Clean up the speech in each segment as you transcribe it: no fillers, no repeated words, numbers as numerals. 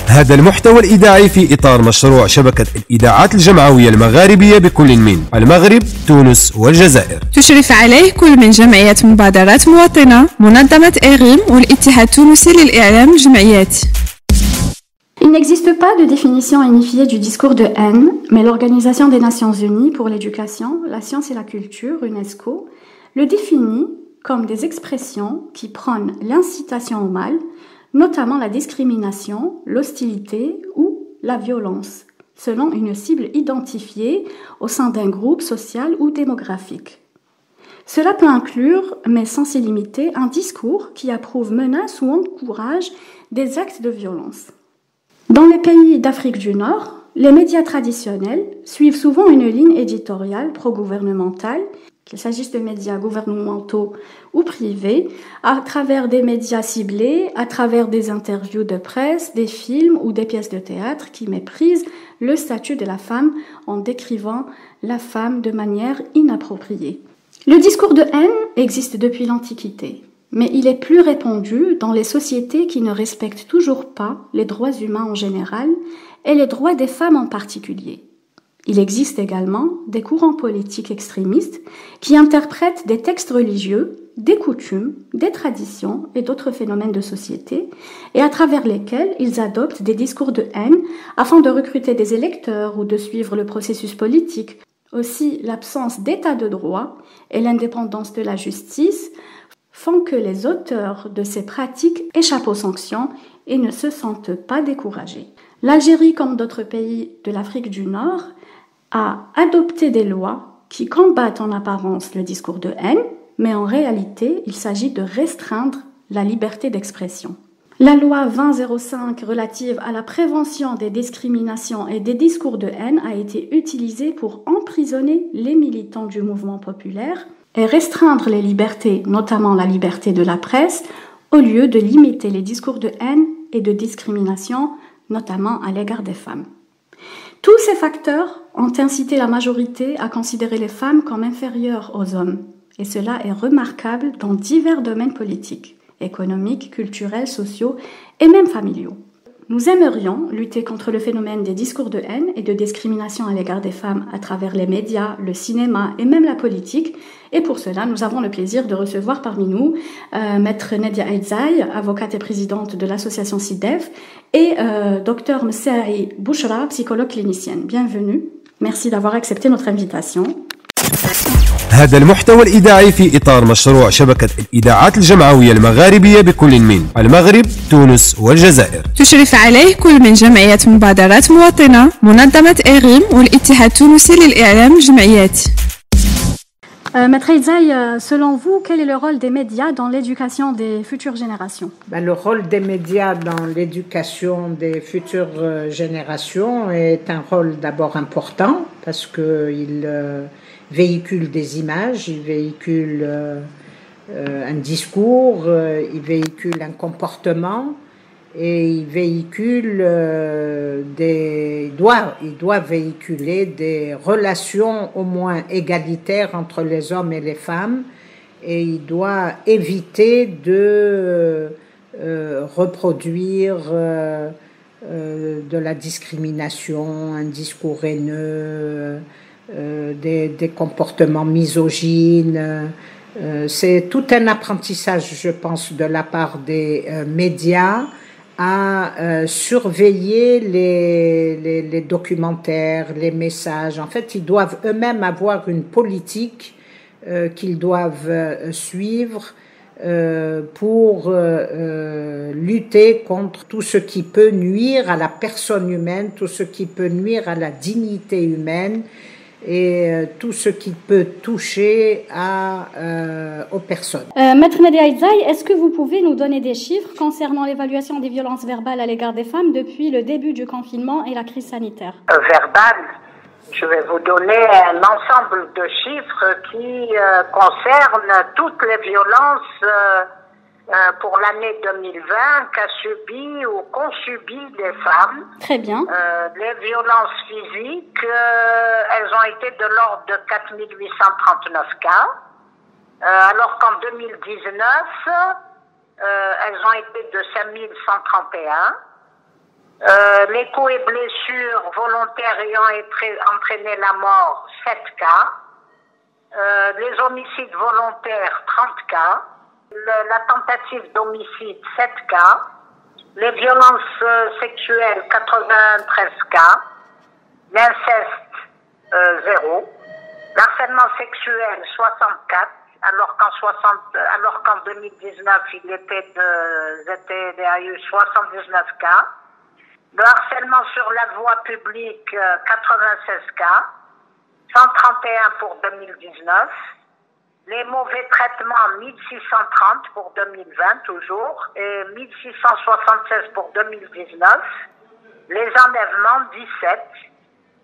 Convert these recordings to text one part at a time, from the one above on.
هذا المحتوى الإذاعي في إطار مشروع شبكة الإذاعات الجمعوية المغاربية بكل من المغرب، تونس والجزائر. تشرف عليه كل من جمعية مبادرات مواطنة، منظمة إغيم والاتحاد التونسي للإعلام الجمعيات. Il n'existe pas de définition unifiée du discours de haine, mais l'Organisation des Nations Unies pour l'éducation, la science et la culture, UNESCO, le définit comme des expressions qui prônent l'incitation au mal, notamment la discrimination, l'hostilité ou la violence, selon une cible identifiée au sein d'un groupe social ou démographique. Cela peut inclure, mais sans s'y limiter, un discours qui approuve, menace ou encourage des actes de violence. Dans les pays d'Afrique du Nord, les médias traditionnels suivent souvent une ligne éditoriale pro-gouvernementale, qu'il s'agisse de médias gouvernementaux ou privés, à travers des médias ciblés, à travers des interviews de presse, des films ou des pièces de théâtre qui méprisent le statut de la femme en décrivant la femme de manière inappropriée. Le discours de haine existe depuis l'Antiquité, mais il est plus répandu dans les sociétés qui ne respectent toujours pas les droits humains en général et les droits des femmes en particulier. Il existe également des courants politiques extrémistes qui interprètent des textes religieux, des coutumes, des traditions et d'autres phénomènes de société, et à travers lesquels ils adoptent des discours de haine afin de recruter des électeurs ou de suivre le processus politique. Aussi, l'absence d'état de droit et l'indépendance de la justice font que les auteurs de ces pratiques échappent aux sanctions et ne se sentent pas découragés. L'Algérie, comme d'autres pays de l'Afrique du Nord, a adopté des lois qui combattent en apparence le discours de haine, mais en réalité, il s'agit de restreindre la liberté d'expression. La loi 2005 relative à la prévention des discriminations et des discours de haine a été utilisée pour emprisonner les militants du mouvement populaire et restreindre les libertés, notamment la liberté de la presse, au lieu de limiter les discours de haine et de discrimination, notamment à l'égard des femmes. Tous ces facteurs ont incité la majorité à considérer les femmes comme inférieures aux hommes, et cela est remarquable dans divers domaines politiques, économiques, culturels, sociaux et même familiaux. Nous aimerions lutter contre le phénomène des discours de haine et de discrimination à l'égard des femmes à travers les médias, le cinéma et même la politique. Et pour cela, nous avons le plaisir de recevoir parmi nous Maître Nadia Aïdzaï, avocate et présidente de l'association SIDEF, et Dr Messahi Bouchra, psychologue clinicienne. Bienvenue. Merci d'avoir accepté notre invitation. هذا المحتوى الإذاعي في إطار مشروع شبكة الإذاعات الجمعوية المغاربية بكل من المغرب، تونس والجزائر. تشرف عليه كل من جمعية مبادرات مواطنة، منظمة إغيم والاتحاد التونسي للإعلام الجمعيات. Maître Aïdzaï, selon vous, quel est le rôle des médias dans l'éducation des futures générations? Le rôle des médias dans l'éducation des futures générations est un rôle d'abord important parce qu'il véhicule des images, il véhicule un discours, il véhicule un comportement et il véhicule il doit véhiculer des relations au moins égalitaires entre les hommes et les femmes, et il doit éviter de reproduire de la discrimination, un discours haineux, des comportements misogynes. C'est tout un apprentissage, je pense, de la part des médias à surveiller les documentaires, les messages. En fait, ils doivent eux-mêmes avoir une politique qu'ils doivent suivre pour lutter contre tout ce qui peut nuire à la personne humaine, tout ce qui peut nuire à la dignité humaine et tout ce qui peut toucher aux personnes. Maître Nadia Aïdzaï, est-ce que vous pouvez nous donner des chiffres concernant l'évaluation des violences verbales à l'égard des femmes depuis le début du confinement et la crise sanitaire? Verbales, je vais vous donner un ensemble de chiffres qui concernent toutes les violences pour l'année 2020 qu'a subi ou qu'ont subi les femmes. Très bien. Les violences physiques, elles ont été de l'ordre de 4839 cas, alors qu'en 2019, elles ont été de 5131. Les coups et blessures volontaires ayant entraîné la mort, 7 cas. Les homicides volontaires, 30 cas. La tentative d'homicide, 7 cas. Les violences sexuelles, 93 cas. L'inceste, 0. L'harcèlement sexuel, 64. Alors qu'en 2019, il y a eu 79 cas. Le harcèlement sur la voie publique, 96 cas, 131 pour 2019. Les mauvais traitements, 1630 pour 2020 toujours, et 1676 pour 2019. Les enlèvements, 17.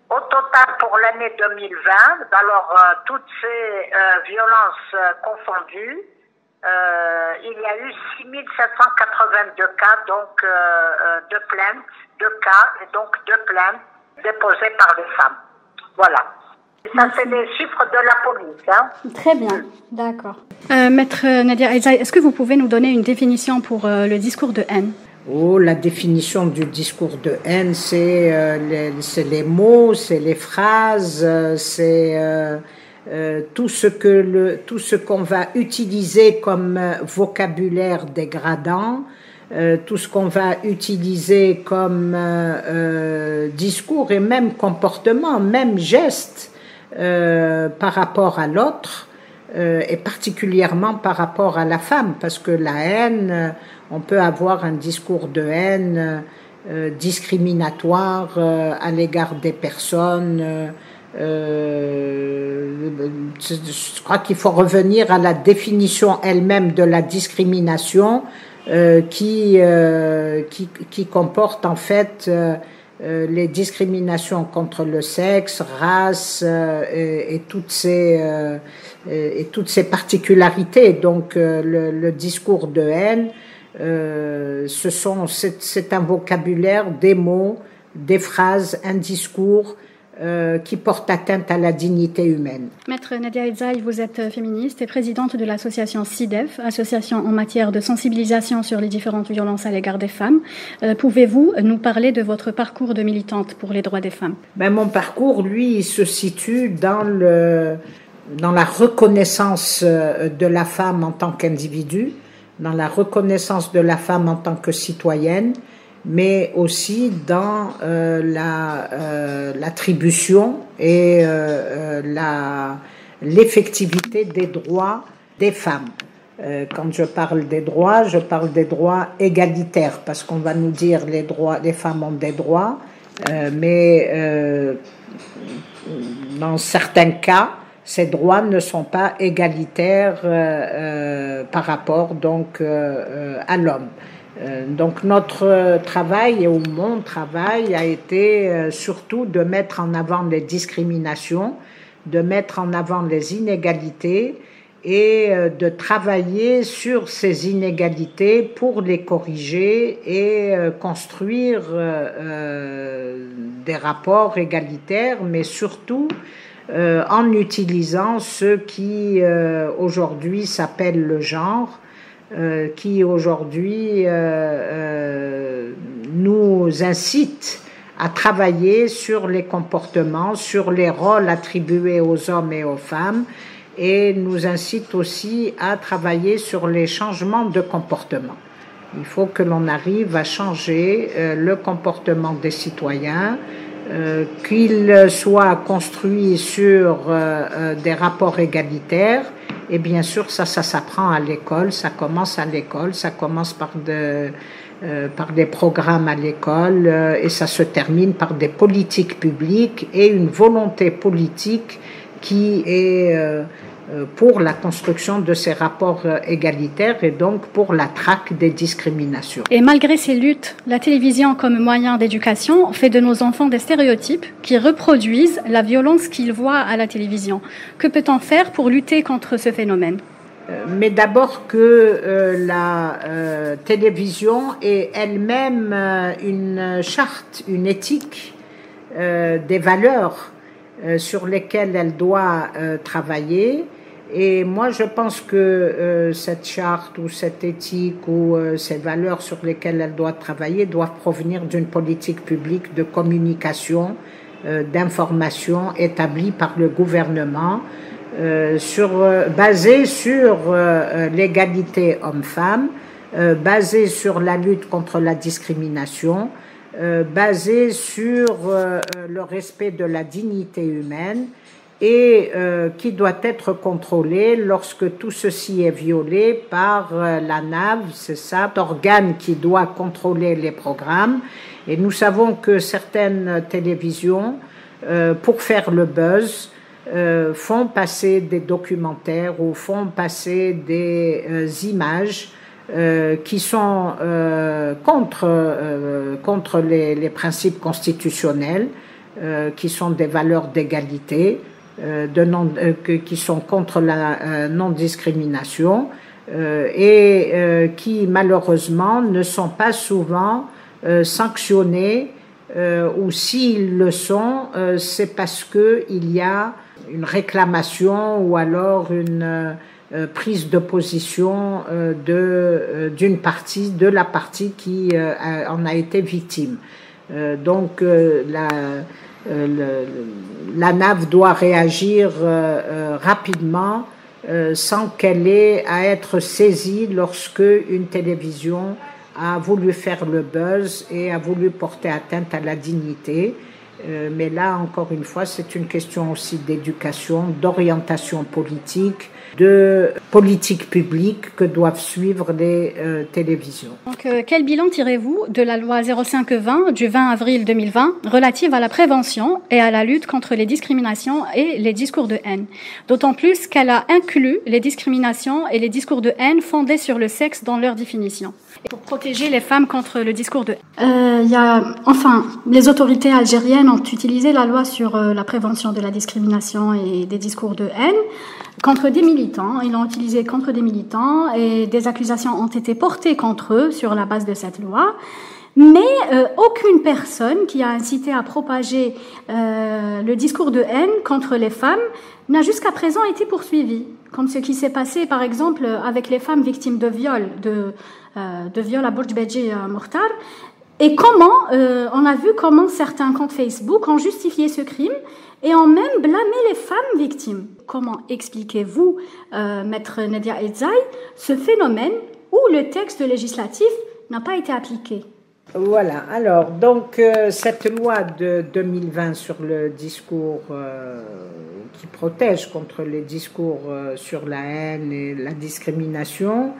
Au total, pour l'année 2020, alors toutes ces violences confondues, il y a eu 6782 cas donc de plaintes, de cas et donc de plaintes déposées par les femmes. Voilà. Ça, c'est les chiffres de la police. Hein. Très bien, d'accord. Maître Nadia Aizai, est-ce que vous pouvez nous donner une définition pour le discours de haine? Oh, la définition du discours de haine, c'est les mots, c'est les phrases, c'est tout ce qu'on va utiliser comme vocabulaire dégradant, tout ce qu'on va utiliser comme discours et même comportement, même geste par rapport à l'autre, et particulièrement par rapport à la femme, parce que la haine, on peut avoir un discours de haine discriminatoire à l'égard des personnes. Je crois qu'il faut revenir à la définition elle-même de la discrimination qui comporte en fait les discriminations contre le sexe, race et toutes ces particularités. Donc le discours de haine, c'est un vocabulaire, des mots, des phrases, un discours qui porte atteinte à la dignité humaine. Maître Nadia Aizai, vous êtes féministe et présidente de l'association CIDEF, association en matière de sensibilisation sur les différentes violences à l'égard des femmes. Pouvez-vous nous parler de votre parcours de militante pour les droits des femmes? Mon parcours, lui, il se situe dans la reconnaissance de la femme en tant qu'individu, dans la reconnaissance de la femme en tant que citoyenne, mais aussi dans l'attribution et l'effectivité des droits des femmes. Quand je parle des droits égalitaires, parce qu'on va nous dire les femmes ont des droits, mais dans certains cas, ces droits ne sont pas égalitaires par rapport donc à l'homme. Donc notre travail ou mon travail a été surtout de mettre en avant les discriminations, de mettre en avant les inégalités et de travailler sur ces inégalités pour les corriger et construire des rapports égalitaires, mais surtout en utilisant ce qui aujourd'hui s'appelle le genre, qui aujourd'hui nous incite à travailler sur les comportements, sur les rôles attribués aux hommes et aux femmes, et nous incite aussi à travailler sur les changements de comportement. Il faut que l'on arrive à changer le comportement des citoyens, qu'il soit construit sur des rapports égalitaires. Et bien sûr, ça s'apprend à l'école, ça commence à l'école, ça commence par des programmes à l'école et ça se termine par des politiques publiques et une volonté politique qui est pour la construction de ces rapports égalitaires et donc pour la traque des discriminations. Et malgré ces luttes, la télévision comme moyen d'éducation fait de nos enfants des stéréotypes qui reproduisent la violence qu'ils voient à la télévision. Que peut-on faire pour lutter contre ce phénomène ? Mais d'abord que la télévision est elle-même une charte, une éthique, des valeurs sur lesquelles elle doit travailler, Et moi, je pense que cette charte ou cette éthique ou ces valeurs sur lesquelles elle doit travailler doivent provenir d'une politique publique de communication, d'information établie par le gouvernement, basée sur l'égalité homme-femme, basée sur la lutte contre la discrimination, basée sur le respect de la dignité humaine, et qui doit être contrôlé lorsque tout ceci est violé par l'ANAV, c'est ça, l'organe qui doit contrôler les programmes. Et nous savons que certaines télévisions, pour faire le buzz, font passer des documentaires ou font passer des images qui sont contre les principes constitutionnels, qui sont des valeurs d'égalité, qui sont contre la non-discrimination et qui malheureusement ne sont pas souvent sanctionnés, ou s'ils le sont, c'est parce qu'il y a une réclamation ou alors une prise de position d'une partie, de la partie qui en a été victime. Donc l'ANAV doit réagir rapidement sans qu'elle ait à être saisie lorsque une télévision a voulu faire le buzz et a voulu porter atteinte à la dignité. Mais là, encore une fois, c'est une question aussi d'éducation, d'orientation politique, de politique publique que doivent suivre les télévisions. Donc, quel bilan tirez-vous de la loi 0520 du 20 avril 2020 relative à la prévention et à la lutte contre les discriminations et les discours de haine? D'autant plus qu'elle a inclus les discriminations et les discours de haine fondés sur le sexe dans leur définition. Pour protéger les femmes contre le discours de haine. Les autorités algériennes ont utilisé la loi sur la prévention de la discrimination et des discours de haine contre des militants. Ils l'ont utilisé contre des militants et des accusations ont été portées contre eux sur la base de cette loi. Mais aucune personne qui a incité à propager le discours de haine contre les femmes n'a jusqu'à présent été poursuivie. Comme ce qui s'est passé, par exemple, avec les femmes victimes de viol, de viol à Bourj Beji Mortar. Et on a vu comment certains comptes Facebook ont justifié ce crime et ont même blâmé les femmes victimes. Comment expliquez-vous, Maître Nadia Edzaï, ce phénomène où le texte législatif n'a pas été appliqué? Voilà, alors, donc, cette loi de 2020 sur le discours qui protège contre les discours sur la haine et la discrimination,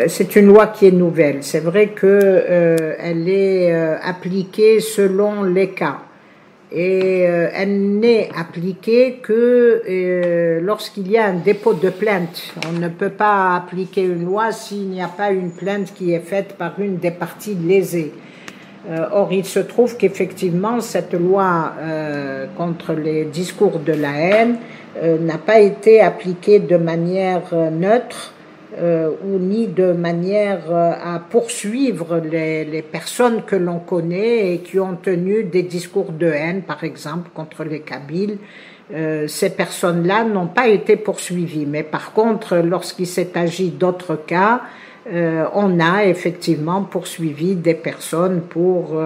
c'est une loi qui est nouvelle. C'est vrai qu'elle est appliquée selon les cas. Et elle n'est appliquée que lorsqu'il y a un dépôt de plainte. On ne peut pas appliquer une loi s'il n'y a pas une plainte qui est faite par une des parties lésées. Or, il se trouve qu'effectivement, cette loi contre les discours de la haine n'a pas été appliquée de manière neutre ou ni de manière à poursuivre les personnes que l'on connaît et qui ont tenu des discours de haine, par exemple, contre les Kabyles. Ces personnes-là n'ont pas été poursuivies. Mais par contre, lorsqu'il s'est agi d'autres cas, on a effectivement poursuivi des personnes pour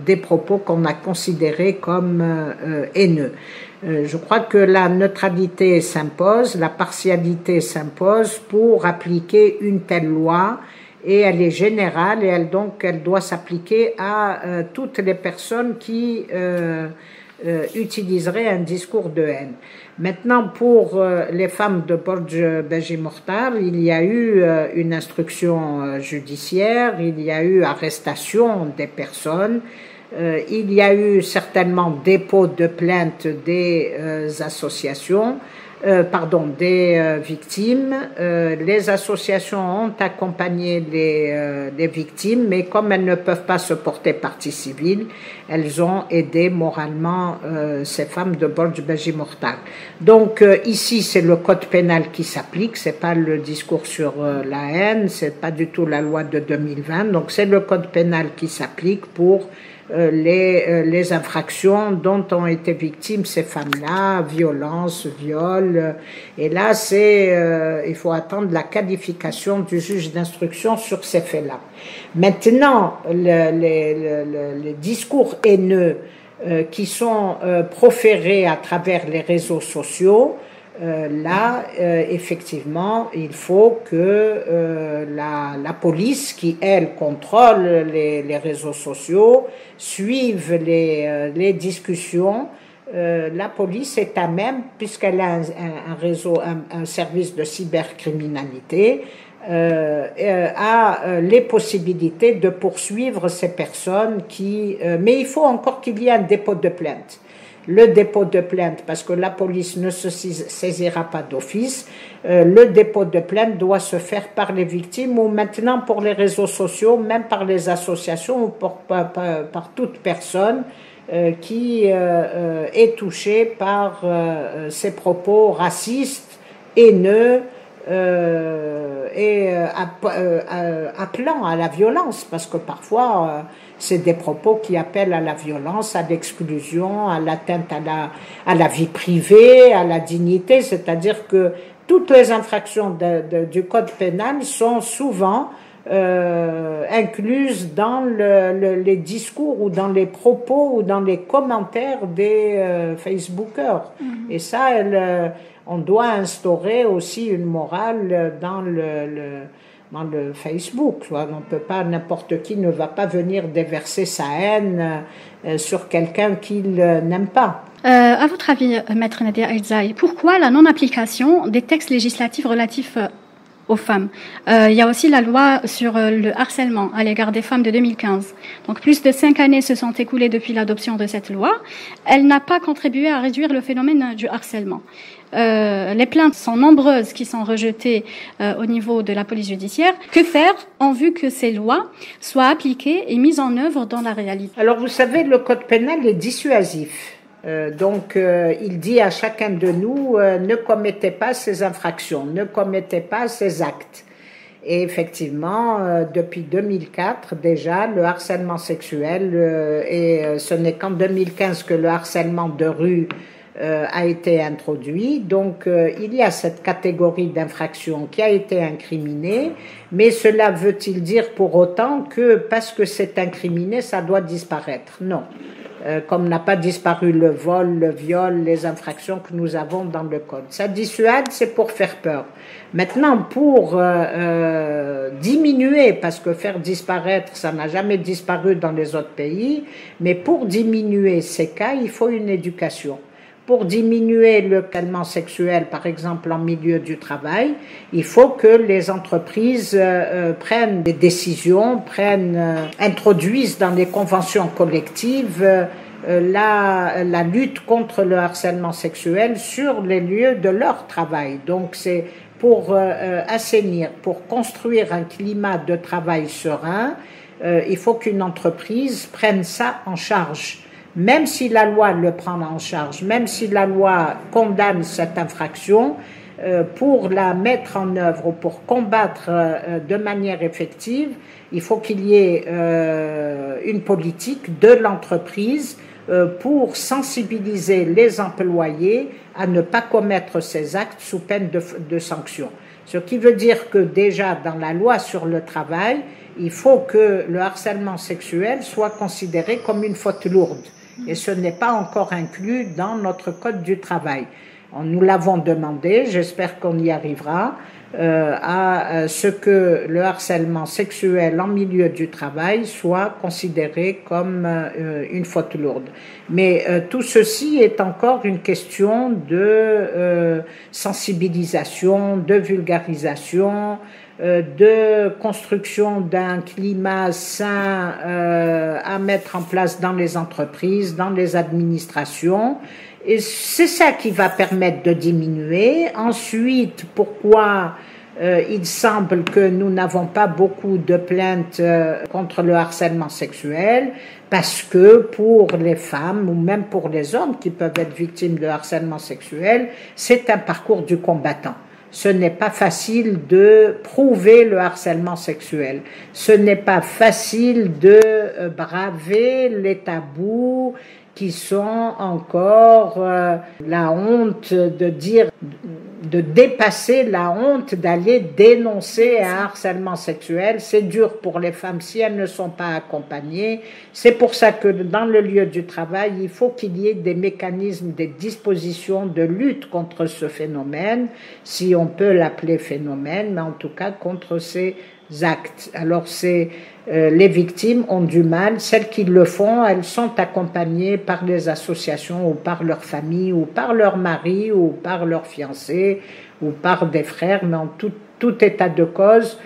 des propos qu'on a considérés comme haineux. Je crois que la neutralité s'impose, la partialité s'impose pour appliquer une telle loi et elle est générale et elle doit s'appliquer à toutes les personnes qui utiliseraient un discours de haine. Maintenant, pour les femmes de Bourj Beji Mortar, il y a eu une instruction judiciaire, il y a eu arrestation des personnes, il y a eu certainement dépôt de plainte des associations, des victimes. Les associations ont accompagné les victimes, mais comme elles ne peuvent pas se porter partie civile, elles ont aidé moralement ces femmes de Bourj Beji Mortar. Donc ici, c'est le code pénal qui s'applique, c'est pas le discours sur la haine, c'est pas du tout la loi de 2020, donc c'est le code pénal qui s'applique pour les infractions dont ont été victimes ces femmes-là, violence, viol, viol. Et là, il faut attendre la qualification du juge d'instruction sur ces faits-là. Maintenant, les discours haineux qui sont proférés à travers les réseaux sociaux, effectivement, il faut que la police, qui elle contrôle les réseaux sociaux, suive les discussions. La police est à même, puisqu'elle a un service de cybercriminalité, a les possibilités de poursuivre ces personnes mais il faut encore qu'il y ait un dépôt de plainte. Le dépôt de plainte, parce que la police ne se saisira pas d'office, le dépôt de plainte doit se faire par les victimes ou maintenant pour les réseaux sociaux, même par les associations ou par toute personne qui est touchée par ces propos racistes, haineux, et appelant à la violence, parce que parfois c'est des propos qui appellent à la violence, à l'exclusion, à l'atteinte à la vie privée, à la dignité, c'est-à-dire que toutes les infractions du code pénal sont souvent incluses dans les discours ou dans les propos ou dans les commentaires des Facebookers. Et ça, on doit instaurer aussi une morale dans le Facebook. On ne peut pas, n'importe qui ne va pas venir déverser sa haine sur quelqu'un qu'il n'aime pas. À votre avis, Maître Nadia Elzaï, pourquoi la non-application des textes législatifs relatifs aux femmes? Il y a aussi la loi sur le harcèlement à l'égard des femmes de 2015. Donc plus de 5 années se sont écoulées depuis l'adoption de cette loi. Elle n'a pas contribué à réduire le phénomène du harcèlement. Les plaintes sont nombreuses qui sont rejetées au niveau de la police judiciaire. Que faire en vue que ces lois soient appliquées et mises en œuvre dans la réalité? Alors vous savez, le code pénal est dissuasif. Donc, il dit à chacun de nous, ne commettez pas ces infractions, ne commettez pas ces actes. Et effectivement, depuis 2004 déjà, le harcèlement sexuel, et ce n'est qu'en 2015 que le harcèlement de rue a été introduit. Donc, il y a cette catégorie d'infraction qui a été incriminée, mais cela veut-il dire pour autant que parce que c'est incriminé, ça doit disparaître? Non. Comme n'a pas disparu le vol, le viol, les infractions que nous avons dans le code. Ça dissuade, c'est pour faire peur. Maintenant, pour diminuer, parce que faire disparaître, ça n'a jamais disparu dans les autres pays, mais pour diminuer ces cas, il faut une éducation. Pour diminuer le harcèlement sexuel, par exemple en milieu du travail, il faut que les entreprises prennent des décisions, introduisent dans les conventions collectives la lutte contre le harcèlement sexuel sur les lieux de leur travail. Donc c'est pour assainir, pour construire un climat de travail serein, il faut qu'une entreprise prenne ça en charge. Même si la loi le prend en charge, même si la loi condamne cette infraction, pour la mettre en œuvre ou pour combattre de manière effective, il faut qu'il y ait une politique de l'entreprise pour sensibiliser les employés à ne pas commettre ces actes sous peine de sanction. Ce qui veut dire que déjà dans la loi sur le travail, il faut que le harcèlement sexuel soit considéré comme une faute lourde. Et ce n'est pas encore inclus dans notre code du travail. Nous l'avons demandé, j'espère qu'on y arrivera, à ce que le harcèlement sexuel en milieu du travail soit considéré comme une faute lourde. Mais tout ceci est encore une question de sensibilisation, de vulgarisation, de construction d'un climat sain à mettre en place dans les entreprises, dans les administrations. Et c'est ça qui va permettre de diminuer. Ensuite, pourquoi il semble que nous n'avons pas beaucoup de plaintes contre le harcèlement sexuel? Parce que pour les femmes ou même pour les hommes qui peuvent être victimes de harcèlement sexuel, c'est un parcours du combattant. Ce n'est pas facile de prouver le harcèlement sexuel. Ce n'est pas facile de braver les tabous qui sont encore la honte de dire, de dépasser la honte d'aller dénoncer un harcèlement sexuel. C'est dur pour les femmes si elles ne sont pas accompagnées. C'est pour ça que dans le lieu du travail, il faut qu'il y ait des mécanismes, des dispositions de lutte contre ce phénomène, si on peut l'appeler phénomène, mais en tout cas contre ces actes. Alors les victimes ont du mal, celles qui le font, elles sont accompagnées par les associations ou par leur famille ou par leur mari ou par leur fiancé ou par des frères, mais en tout état de cause,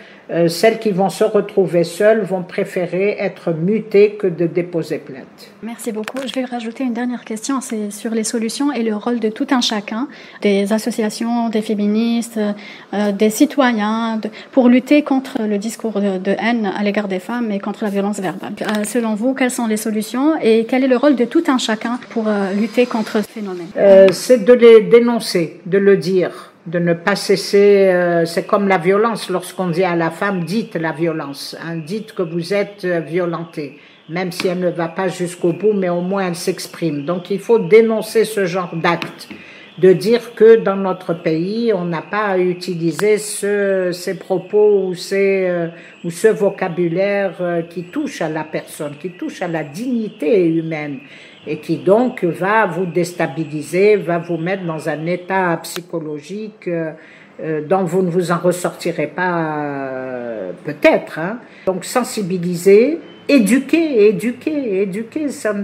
celles qui vont se retrouver seules vont préférer être mutées que de déposer plainte. Merci beaucoup. Je vais rajouter une dernière question, c'est sur les solutions et le rôle de tout un chacun, des associations, des féministes, des citoyens, pour lutter contre le discours de haine à l'égard des femmes et contre la violence verbale. Selon vous, quelles sont les solutions et quel est le rôle de tout un chacun pour lutter contre ce phénomène? C'est de les dénoncer, de le dire. De ne pas cesser, c'est comme la violence, lorsqu'on dit à la femme, dites la violence, hein, dites que vous êtes violentée, même si elle ne va pas jusqu'au bout, mais au moins elle s'exprime. Donc il faut dénoncer ce genre d'acte, de dire que dans notre pays, on n'a pas à utiliser ces propos ou ce vocabulaire qui touche à la personne, qui touche à la dignité humaine, et qui donc va vous déstabiliser, va vous mettre dans un état psychologique dont vous ne vous en ressortirez pas peut-être. Hein. Donc sensibiliser, éduquer.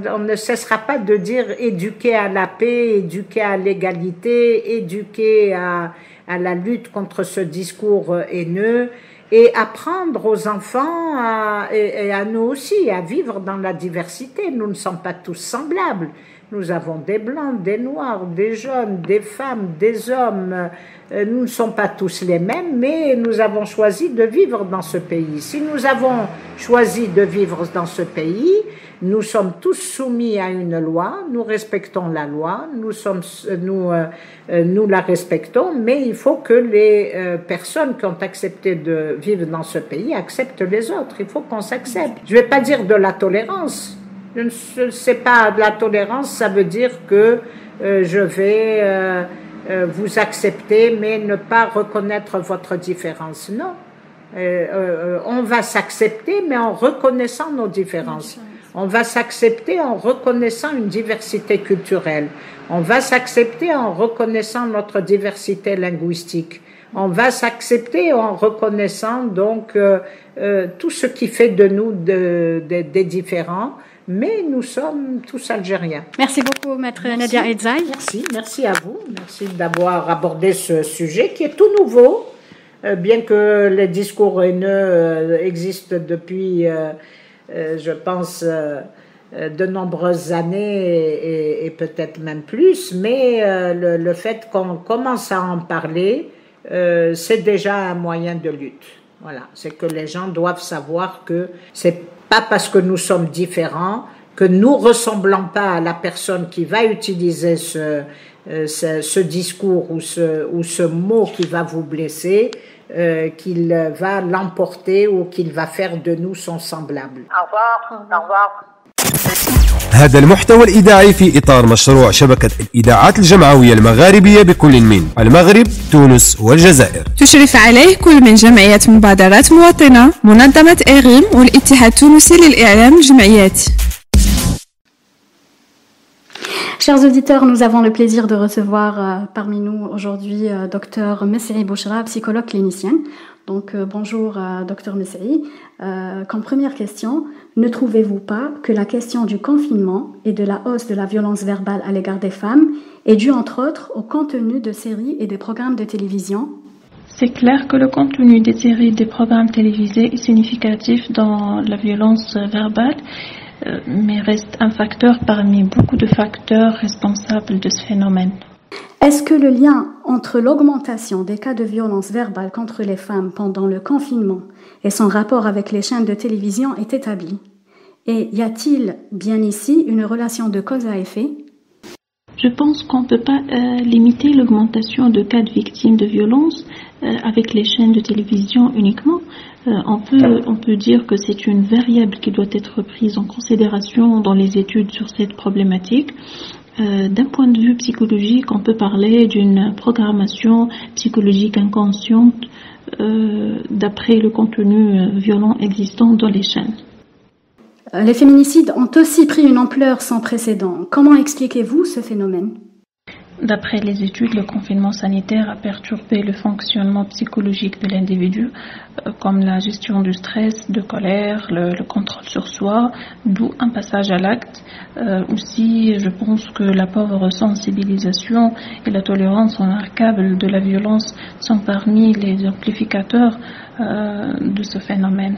On ne cessera pas de dire éduquer à la paix, éduquer à l'égalité, éduquer à la lutte contre ce discours haineux, et apprendre aux enfants et à nous aussi à vivre dans la diversité. Nous ne sommes pas tous semblables. Nous avons des blancs, des noirs, des jeunes, des femmes, des hommes. Nous ne sommes pas tous les mêmes, mais nous avons choisi de vivre dans ce pays. Si nous avons choisi de vivre dans ce pays, nous sommes tous soumis à une loi, nous respectons la loi, nous la respectons, mais il faut que les personnes qui ont accepté de vivre dans ce pays acceptent les autres. Il faut qu'on s'accepte. Je ne vais pas dire de la tolérance. Je ne sais pas, de la tolérance, ça veut dire que je vais vous accepter, mais ne pas reconnaître votre différence. Non. On va s'accepter, mais en reconnaissant nos différences. On va s'accepter en reconnaissant une diversité culturelle. On va s'accepter en reconnaissant notre diversité linguistique. On va s'accepter en reconnaissant donc tout ce qui fait de nous des différents. Mais nous sommes tous algériens. Merci beaucoup, Maître Nadia Edzaï. Merci à vous. Merci d'avoir abordé ce sujet qui est tout nouveau, bien que les discours haineux existent depuis, je pense, de nombreuses années et peut-être même plus, mais le fait qu'on commence à en parler, c'est déjà un moyen de lutte. Voilà, c'est que les gens doivent savoir que c'est pas parce que nous sommes différents, que nous ressemblons pas à la personne qui va utiliser ce discours ou ce mot qui va vous blesser, qu'il va l'emporter ou qu'il va faire de nous son semblable. Au revoir. Au revoir. هذا المحتوى الإذاعي في إطار مشروع شبكة الإذاعات الجمعوية المغاربية بكل من المغرب، تونس والجزائر. تشرف عليه كل من جمعية مبادرات مواطنة، منظمة إغريم والاتحاد التونسي للإعلام الجمعياتي. Chers auditeurs, nous avons le plaisir de recevoir parmi nous aujourd'hui Dr Messahi Bouchra, psychologue clinicienne. Donc bonjour Dr Messahi. Comme première question, ne trouvez-vous pas que la question du confinement et de la hausse de la violence verbale à l'égard des femmes est due entre autres au contenu de séries et des programmes de télévision? C'est clair que le contenu des séries et des programmes télévisés est significatif dans la violence verbale, mais reste un facteur parmi beaucoup de facteurs responsables de ce phénomène. Est-ce que le lien entre l'augmentation des cas de violence verbale contre les femmes pendant le confinement et son rapport avec les chaînes de télévision est établi? Et y a-t-il bien ici une relation de cause à effet? Je pense qu'on ne peut pas limiter l'augmentation de cas de victimes de violences avec les chaînes de télévision uniquement. On peut dire que c'est une variable qui doit être prise en considération dans les études sur cette problématique. D'un point de vue psychologique, on peut parler d'une programmation psychologique inconsciente d'après le contenu violent existant dans les chaînes. Les féminicides ont aussi pris une ampleur sans précédent. Comment expliquez-vous ce phénomène ? D'après les études, le confinement sanitaire a perturbé le fonctionnement psychologique de l'individu, comme la gestion du stress, de colère, le contrôle sur soi, d'où un passage à l'acte. Aussi, je pense que la pauvre sensibilisation et la tolérance remarquable de la violence sont parmi les amplificateurs de ce phénomène.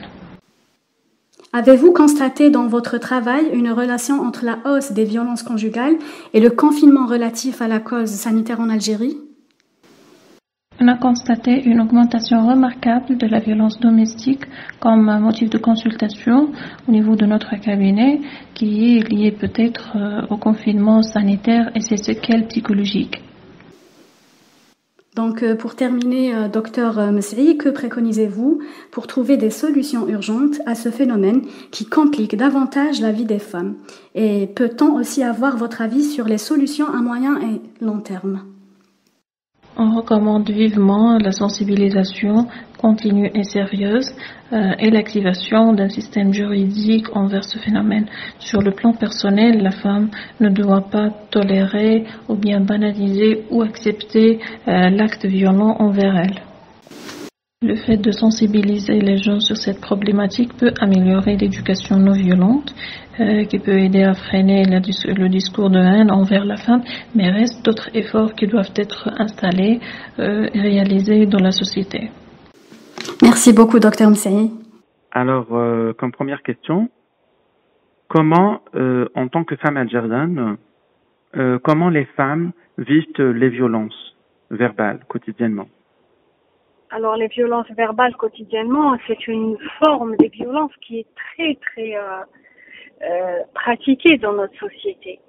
Avez-vous constaté dans votre travail une relation entre la hausse des violences conjugales et le confinement relatif à la cause sanitaire en Algérie ? On a constaté une augmentation remarquable de la violence domestique comme motif de consultation au niveau de notre cabinet, qui est lié peut-être au confinement sanitaire et ses séquelles psychologiques. Donc, pour terminer, docteur Mesri, que préconisez-vous pour trouver des solutions urgentes à ce phénomène qui complique davantage la vie des femmes ? Et peut-on aussi avoir votre avis sur les solutions à moyen et long terme ? On recommande vivement la sensibilisation continue et sérieuse et l'activation d'un système juridique envers ce phénomène. Sur le plan personnel, la femme ne doit pas tolérer ou bien banaliser ou accepter l'acte violent envers elle. Le fait de sensibiliser les gens sur cette problématique peut améliorer l'éducation non violente, qui peut aider à freiner le discours de haine envers la femme, mais reste d'autres efforts qui doivent être installés et réalisés dans la société. Merci beaucoup, docteur Msei. Alors, comme première question, comment, en tant que femme algérienne, comment les femmes vivent les violences verbales quotidiennement ? Alors, les violences verbales quotidiennement, c'est une forme de violence qui est très pratiquée dans notre société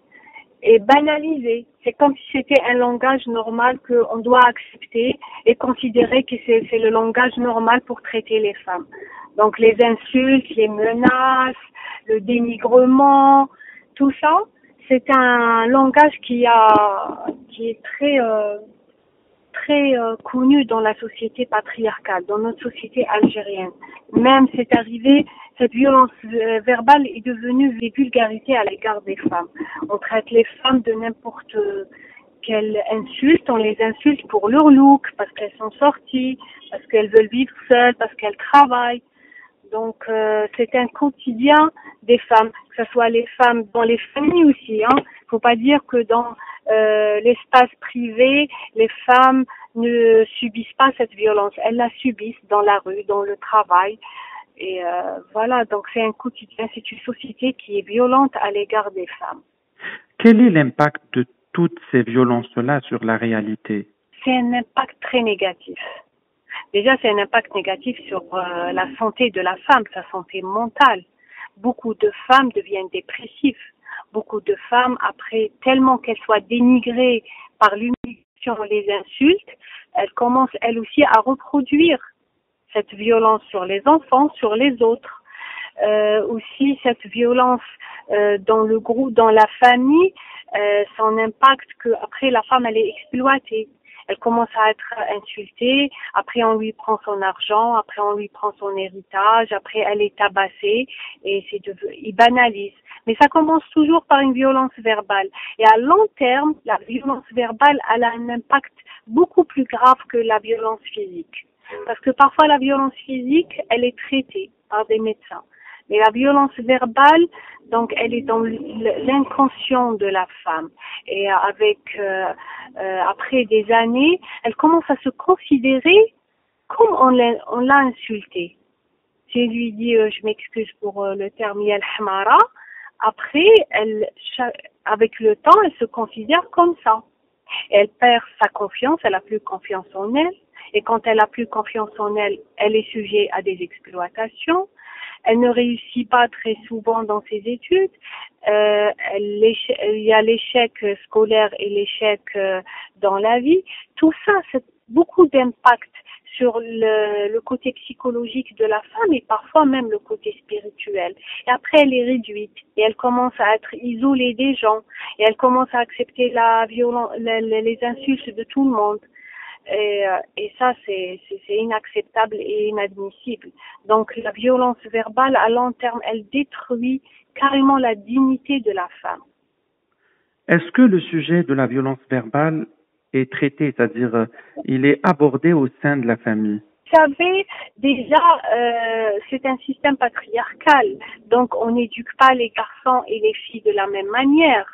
et banalisée. C'est comme si c'était un langage normal qu'on doit accepter et considérer que c'est le langage normal pour traiter les femmes. Donc, les insultes, les menaces, le dénigrement, tout ça, c'est un langage qui est très connu dans la société patriarcale, dans notre société algérienne. Même c'est arrivé, cette violence verbale est devenue des vulgarités à l'égard des femmes. On traite les femmes de n'importe quelle insulte, on les insulte pour leur look, parce qu'elles sont sorties, parce qu'elles veulent vivre seules, parce qu'elles travaillent. Donc c'est un quotidien des femmes, que ce soit les femmes dans les familles aussi. Faut pas dire que dans l'espace privé, les femmes ne subissent pas cette violence. Elles la subissent dans la rue, dans le travail. Et voilà, donc c'est un quotidien, c'est une société qui est violente à l'égard des femmes. Quel est l'impact de toutes ces violences-là sur la réalité ? C'est un impact très négatif. Déjà, c'est un impact négatif sur la santé de la femme, sa santé mentale. Beaucoup de femmes deviennent dépressives. Beaucoup de femmes, après tellement qu'elles soient dénigrées par l'humiliation, les insultes, elles commencent elles aussi à reproduire cette violence sur les enfants, sur les autres. Aussi cette violence dans le groupe, dans la famille, son impact que après la femme elle est exploitée. Elle commence à être insultée, après on lui prend son argent, après on lui prend son héritage, après elle est tabassée et il banalise. Mais ça commence toujours par une violence verbale. Et à long terme, la violence verbale elle a un impact beaucoup plus grave que la violence physique. Parce que parfois la violence physique, elle est traitée par des médecins. Mais la violence verbale, donc, elle est dans l'inconscient de la femme. Et après des années, elle commence à se considérer comme on l'a insultée. Si elle lui dit, je m'excuse pour le terme yal hamara, après, avec le temps, elle se considère comme ça. Elle perd sa confiance, elle a plus confiance en elle. Et quand elle a plus confiance en elle, elle est sujet à des exploitations. elle ne réussit pas très souvent dans ses études. Il y a l'échec scolaire et l'échec dans la vie. Tout ça, c'est beaucoup d'impact sur le côté psychologique de la femme et parfois même le côté spirituel. Et après, elle est réduite et elle commence à être isolée des gens et elle commence à accepter la violence, les insultes de tout le monde. Et ça, c'est inacceptable et inadmissible. Donc, la violence verbale, à long terme, elle détruit carrément la dignité de la femme. Est-ce que le sujet de la violence verbale est traité, c'est-à-dire il est abordé au sein de la famille? Vous savez, déjà, c'est un système patriarcal, donc on n'éduque pas les garçons et les filles de la même manière.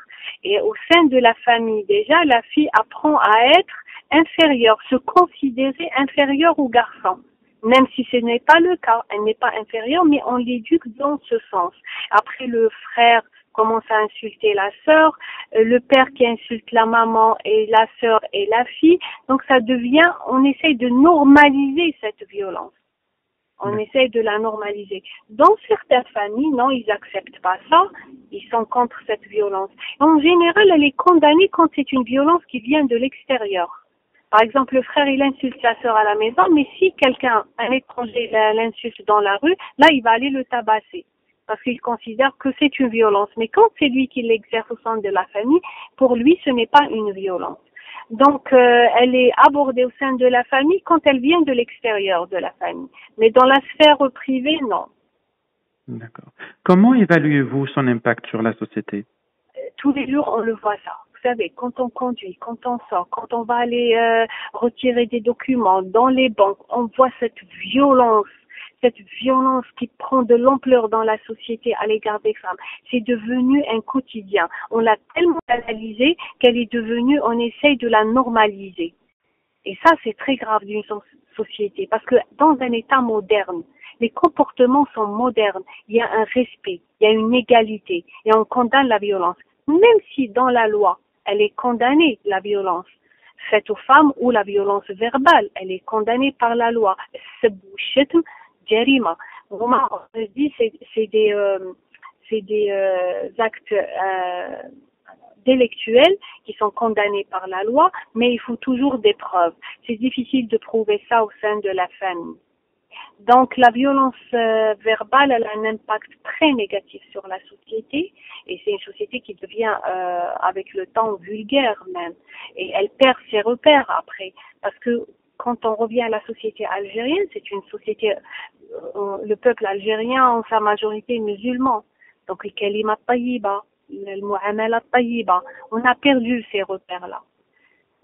Et au sein de la famille, déjà, la fille apprend à être inférieure, se considérer inférieure au garçon. Même si ce n'est pas le cas, elle n'est pas inférieure, mais on l'éduque dans ce sens. Après, le frère commence à insulter la sœur, le père qui insulte la maman et la sœur et la fille. Donc ça devient, on essaye de normaliser cette violence. On essaye de la normaliser. Dans certaines familles, non, ils acceptent pas ça. Ils sont contre cette violence. En général, elle est condamnée quand c'est une violence qui vient de l'extérieur. Par exemple, le frère, il insulte sa sœur à la maison, mais si quelqu'un, un étranger, l'insulte dans la rue, là, il va aller le tabasser. Parce qu'il considère que c'est une violence. Mais quand c'est lui qui l'exerce au sein de la famille, pour lui, ce n'est pas une violence. Donc, elle est abordée au sein de la famille quand elle vient de l'extérieur de la famille. Mais dans la sphère privée, non. D'accord. Comment évaluez-vous son impact sur la société? Tous les jours, on le voit ça. Vous savez, quand on conduit, quand on sort, quand on va aller retirer des documents dans les banques, on voit cette violence qui prend de l'ampleur dans la société à l'égard des femmes. C'est devenu un quotidien. On l'a tellement analysée qu'elle est devenue, on essaye de la normaliser. Et ça, c'est très grave d'une société parce que dans un état moderne, les comportements sont modernes. Il y a un respect, il y a une égalité et on condamne la violence. Même si dans la loi, elle est condamnée, la violence faite aux femmes ou la violence verbale, elle est condamnée par la loi. Jarima. On dit c'est des actes délictuels qui sont condamnés par la loi, mais il faut toujours des preuves. C'est difficile de prouver ça au sein de la famille. Donc la violence verbale, elle a un impact très négatif sur la société et c'est une société qui devient avec le temps vulgaire même et elle perd ses repères après parce que quand on revient à la société algérienne, c'est une société, le peuple algérien en sa majorité musulman. Donc, le kalima tayiba, le mu'amala tayiba, on a perdu ces repères-là.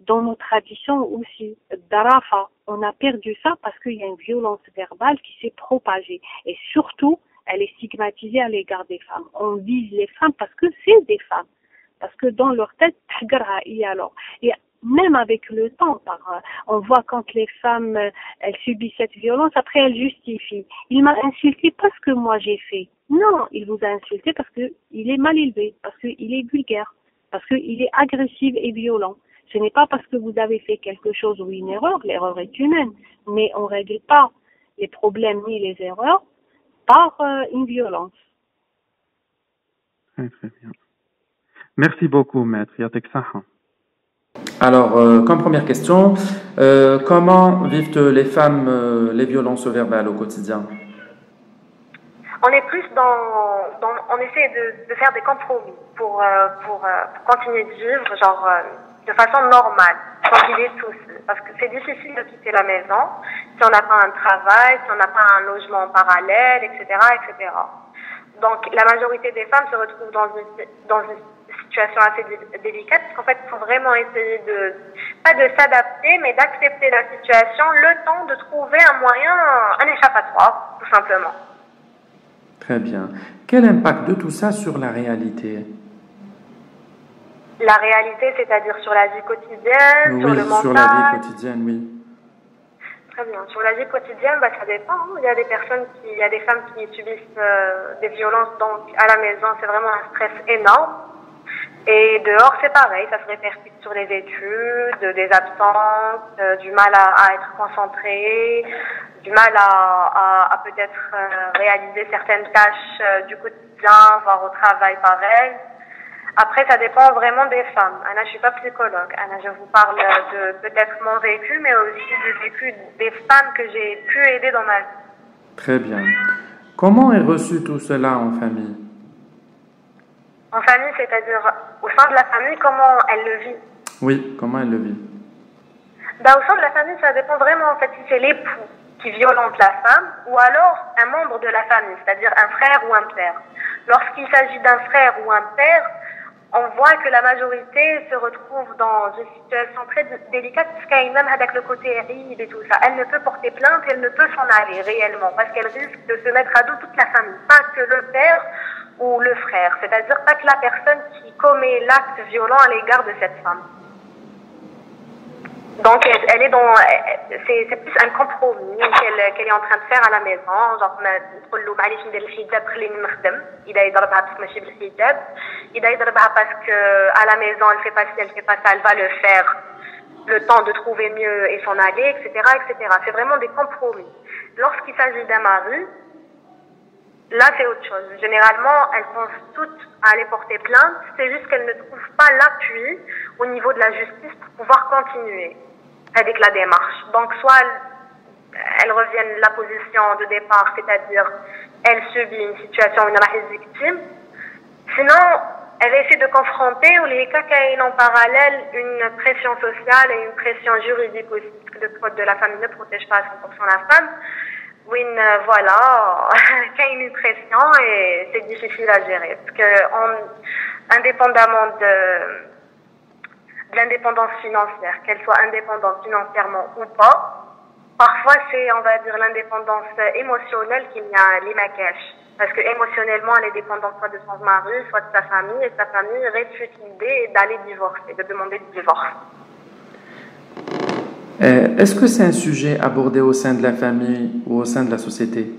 Dans nos traditions aussi, darafa, on a perdu ça parce qu'il y a une violence verbale qui s'est propagée. Et surtout, elle est stigmatisée à l'égard des femmes. On vise les femmes parce que c'est des femmes. Parce que dans leur tête, alors. Et même avec le temps, on voit quand les femmes elles subissent cette violence, après elles justifient. Il m'a insulté parce que moi j'ai fait. Non, il vous a insulté parce que il est mal élevé, parce qu'il est vulgaire, parce qu'il est agressif et violent. Ce n'est pas parce que vous avez fait quelque chose ou une erreur, l'erreur est humaine, mais on ne règle pas les problèmes ni les erreurs par une violence. Très bien. Merci beaucoup, maître Yatek Saha. Alors, comme première question, comment vivent les femmes les violences verbales au quotidien? On est plus on essaie de faire des compromis pour continuer de vivre, de façon normale, tranquille tous. Parce que c'est difficile de quitter la maison si on n'a pas un travail, si on n'a pas un logement en parallèle, etc., etc. Donc, la majorité des femmes se retrouvent dans une situation assez délicate, parce qu'en fait, il faut vraiment essayer pas de s'adapter, mais d'accepter la situation, le temps de trouver un moyen, un échappatoire, tout simplement. Très bien. Quel impact de tout ça sur la réalité? La réalité, c'est-à-dire sur la vie quotidienne, oui, sur le mental. Sur la vie quotidienne, oui. Très bien. Sur la vie quotidienne, ça dépend. Il y a des femmes qui subissent des violences, donc à la maison, c'est vraiment un stress énorme. Et dehors, c'est pareil, ça se répercute sur les études, des absences, du mal à être concentré, du mal à peut-être réaliser certaines tâches du quotidien, voire au travail pareil. Après, ça dépend vraiment des femmes. Anna, je suis pas psychologue. Anna, je vous parle de peut-être mon vécu, mais aussi du vécu des femmes que j'ai pu aider dans ma vie. Très bien. Comment est reçu tout cela en famille? En famille, c'est-à-dire au sein de la famille, comment elle le vit? Oui, comment elle le vit? Au sein de la famille, ça dépend vraiment en fait si c'est l'époux qui violente la femme ou alors un membre de la famille, c'est-à-dire un frère ou un père. Lorsqu'il s'agit d'un frère ou un père, on voit que la majorité se retrouve dans une situation très délicate parce qu'il y a même avec le côté ride et tout ça. Elle ne peut porter plainte, elle ne peut s'en aller réellement parce qu'elle risque de se mettre à dos toute la famille, pas que le père ou le frère, c'est-à-dire pas que la personne qui commet l'acte violent à l'égard de cette femme. Donc elle est dans, c'est plus un compromis qu'elle est en train de faire à la maison, genre تقول له معليش ندير الحجاب خليني نخدم، إذا يضربها بس ماشي بالحجاب، إذا يضربها parce que à la maison elle fait pas ci, elle fait pas ça, elle va le faire le temps de trouver mieux et s'en aller, etc., etc. C'est vraiment des compromis. Lorsqu'il s'agit d'un mari, là c'est autre chose. Généralement, elles pensent toutes à aller porter plainte, c'est juste qu'elles ne trouvent pas l'appui au niveau de la justice pour pouvoir continuer avec la démarche. Donc soit elles reviennent à la position de départ, c'est-à-dire elles subissent une situation où elle est victime. Sinon, elles essaient de confronter ou les cas qu'il y a en parallèle une pression sociale et une pression juridique aussi, parce que le code de la famille ne protège pas à 100% la femme. Oui, voilà, qu'il y a une pression et c'est difficile à gérer. Parce que indépendamment de l'indépendance financière, qu'elle soit indépendante financièrement ou pas, parfois c'est, on va dire, l'indépendance émotionnelle qui n'y a l'imakash. Parce que émotionnellement, elle est dépendante soit de son mari, soit de sa famille, et sa famille refuse l'idée d'aller divorcer, de demander le divorce. Est-ce que c'est un sujet abordé au sein de la famille ou au sein de la société?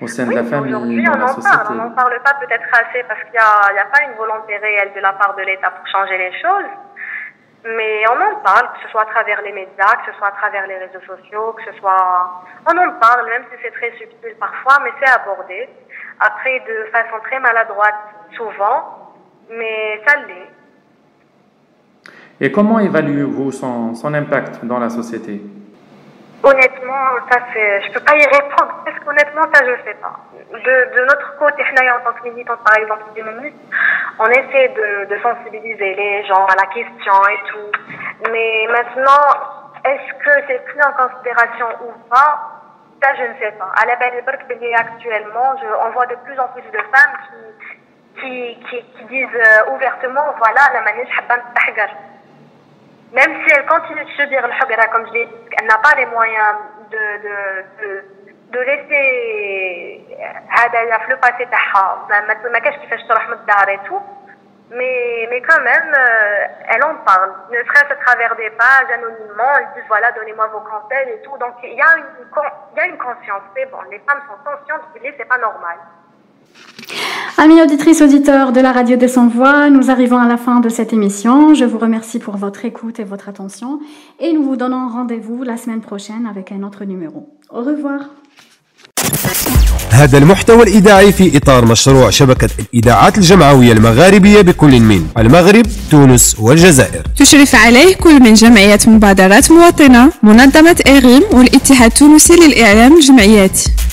Au sein de la famille, aujourd'hui, dans la société. On n'en parle pas peut-être assez parce qu'il n'y a pas une volonté réelle de la part de l'État pour changer les choses. Mais on en parle, que ce soit à travers les médias, que ce soit à travers les réseaux sociaux, que ce soit... On en parle, même si c'est très subtil parfois, mais c'est abordé. Après, de façon très maladroite, souvent, mais ça l'est. Et comment évaluez-vous son impact dans la société? Honnêtement, ça c'est, je peux pas y répondre parce qu'honnêtement, ça je sais pas. De notre côté, en tant que militante par exemple féministe, on essaie de sensibiliser les gens à la question et tout. Mais maintenant, est-ce que c'est pris en considération ou pas? Ça je ne sais pas. À la belle actuellement, on voit de plus en plus de femmes qui disent ouvertement, voilà, la manière même si elle continue de subir le hubera, comme je l'ai dit, elle n'a pas les moyens de laisser le passé taha, ma cache qui fait et tout, mais quand même, elle en parle, ne serait-ce à travers des pages, anonymement, elle dit voilà, donnez-moi vos conseils et tout, donc il y a une conscience, c'est bon, les femmes sont conscientes que c'est pas normal. Amis auditrices, auditeurs de la radio des Sans-Voix, nous arrivons à la fin de cette émission. Je vous remercie pour votre écoute et votre attention et nous vous donnons rendez-vous la semaine prochaine avec un autre numéro. Au revoir. هذا المحتوى الإذاعي في إطار مشروع شبكة الإذاعات الجمعوية المغاربية بكل من المغرب، تونس والجزائر. تشرف عليه كل من جمعية مبادرات مواطنة، منظمة إغريم والاتحاد التونسي للإعلام الجمعياتي.